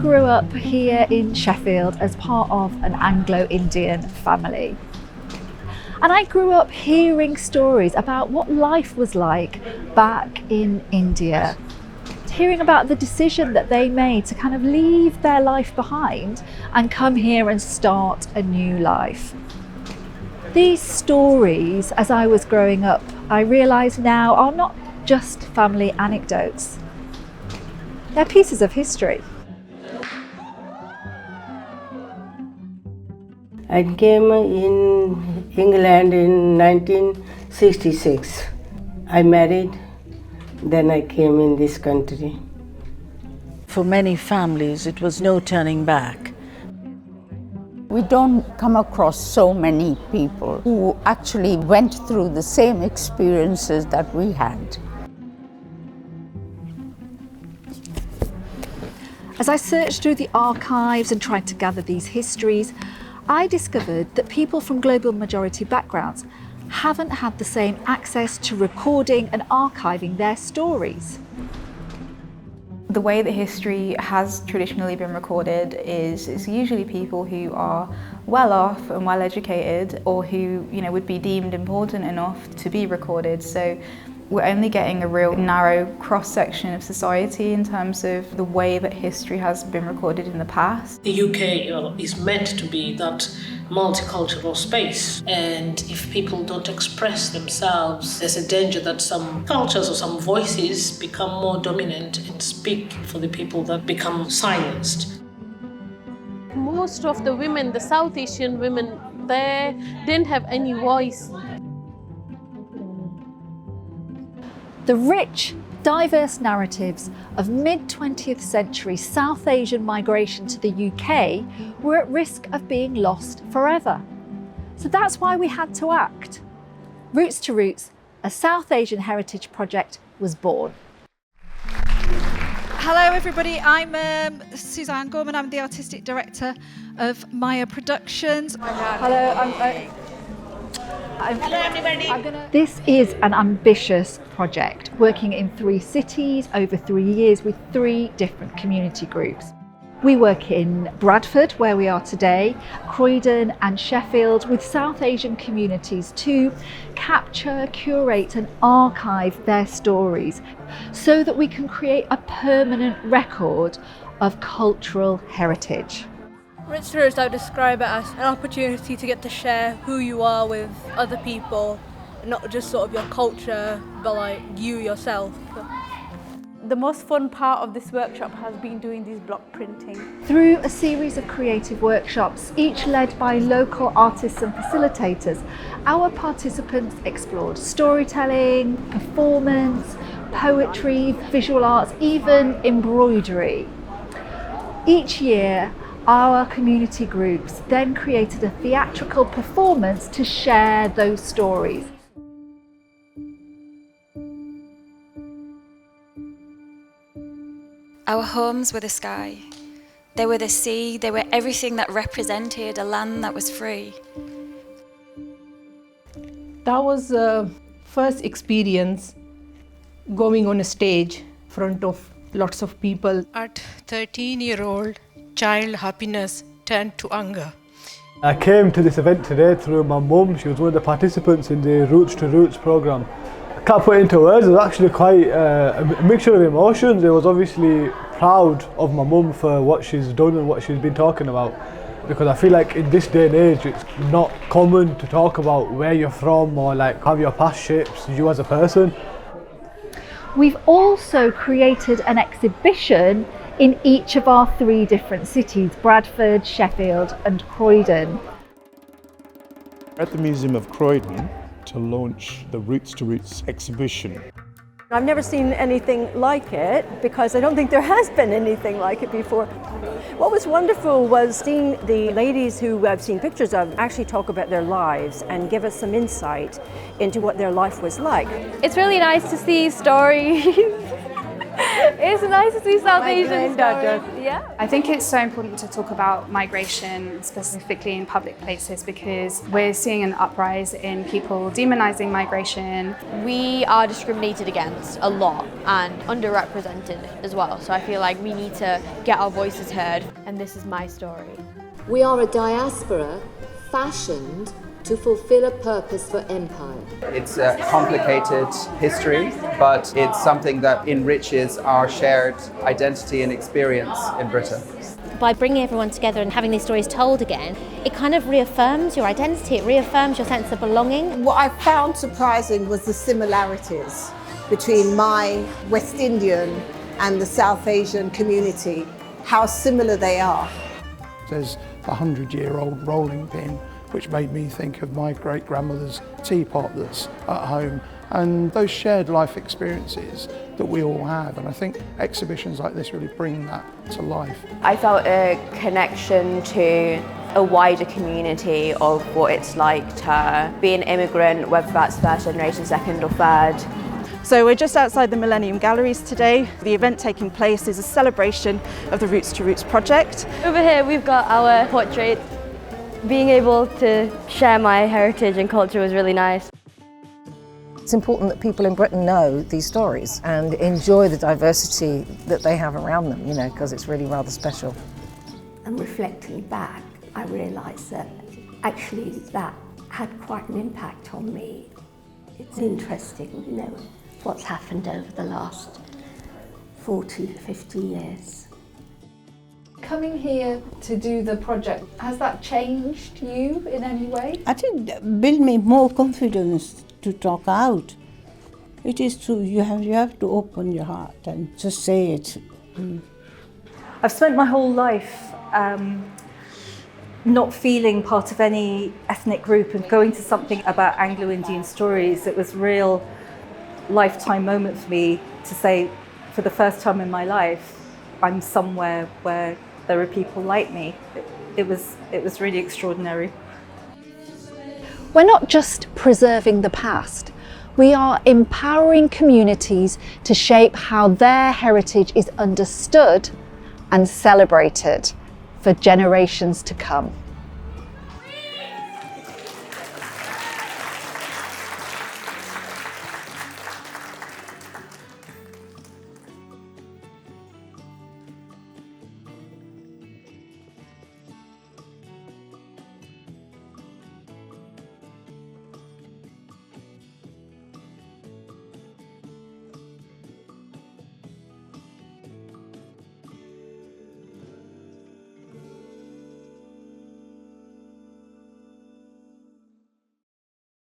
grew up here in Sheffield as part of an Anglo-Indian family. And I grew up hearing stories about what life was like back in India. Hearing about the decision that they made to kind of leave their life behind and come here and start a new life. These stories, as I was growing up, I realise now are not just family anecdotes. They're pieces of history. I came in England in 1966. I married, then I came in this country. For many families, it was no turning back. We don't come across so many people who actually went through the same experiences that we had. As I searched through the archives and tried to gather these histories, I discovered that people from global majority backgrounds haven't had the same access to recording and archiving their stories. The way that history has traditionally been recorded is usually people who are well off and well educated, or who would be deemed important enough to be recorded. So we're only getting a real narrow cross-section of society in terms of the way that history has been recorded in the past. The UK is meant to be that multicultural space, and if people don't express themselves, there's a danger that some cultures or some voices become more dominant and speak for the people that become silenced. Most of the women, the South Asian women, they didn't have any voice. The rich, diverse narratives of mid-20th century South Asian migration to the UK were at risk of being lost forever. So that's why we had to act. Roots to Roots, a South Asian heritage project, was born. Hello everybody, I'm Suzanne Gorman, I'm the Artistic Director of Maya Productions. Hello, Hello everybody. This is an ambitious project, working in 3 cities over 3 years with 3 different community groups. We work in Bradford, where we are today, Croydon and Sheffield, with South Asian communities to capture, curate and archive their stories so that we can create a permanent record of cultural heritage. Roots to Roots, I would describe it as an opportunity to get to share who you are with other people, not just sort of your culture, but like you yourself. The most fun part of this workshop has been doing these block printing. Through a series of creative workshops, each led by local artists and facilitators, our participants explored storytelling, performance, poetry, visual arts, even embroidery. Each year, our community groups then created a theatrical performance to share those stories. Our homes were the sky, they were the sea, they were everything that represented a land that was free. That was the first experience going on a stage in front of lots of people. At 13-year-old, child happiness turned to anger. I came to this event today through my mum. She was one of the participants in the Roots to Roots programme. I can't put it into words, it was actually quite a mixture of emotions. I was obviously proud of my mum for what she's done and what she's been talking about, because I feel like in this day and age it's not common to talk about where you're from or like how your past shapes you as a person. We've also created an exhibition in each of our 3 different cities, Bradford, Sheffield and Croydon. At the Museum of Croydon to launch the Roots to Roots exhibition. I've never seen anything like it because I don't think there has been anything like it before. What was wonderful was seeing the ladies who I've seen pictures of actually talk about their lives and give us some insight into what their life was like. It's really nice to see stories. It's nice nice to see South Asian stories. Yeah. I think it's so important to talk about migration, specifically in public places, because we're seeing an uprise in people demonizing migration. We are discriminated against a lot and underrepresented as well. So I feel like we need to get our voices heard. And this is my story. We are a diaspora fashioned to fulfill a purpose for empire. It's a complicated history, but it's something that enriches our shared identity and experience in Britain. By bringing everyone together and having these stories told again, it kind of reaffirms your identity, it reaffirms your sense of belonging. What I found surprising was the similarities between my West Indian and the South Asian community, how similar they are. There's a 100-year-old rolling pin which made me think of my great-grandmother's teapot that's at home, and those shared life experiences that we all have. And I think exhibitions like this really bring that to life. I felt a connection to a wider community of what it's like to be an immigrant, whether that's first generation, second or third. So we're just outside the Millennium Galleries today. The event taking place is a celebration of the Roots to Roots project. Over here we've got our portrait. Being able to share my heritage and culture was really nice. It's important that people in Britain know these stories and enjoy the diversity that they have around them, you know, because it's really rather special. And reflecting back, I realised that actually that had quite an impact on me. It's interesting, you know, what's happened over the last 40, 50 years. Coming here to do the project, has that changed you in any way? I think build me more confidence to talk out. It is true, you have to open your heart and just say it. I've spent my whole life not feeling part of any ethnic group, and going to something about Anglo-Indian stories, it was a real lifetime moment for me to say, for the first time in my life, I'm somewhere where there are people like me. It was really extraordinary. We're not just preserving the past, we are empowering communities to shape how their heritage is understood and celebrated for generations to come.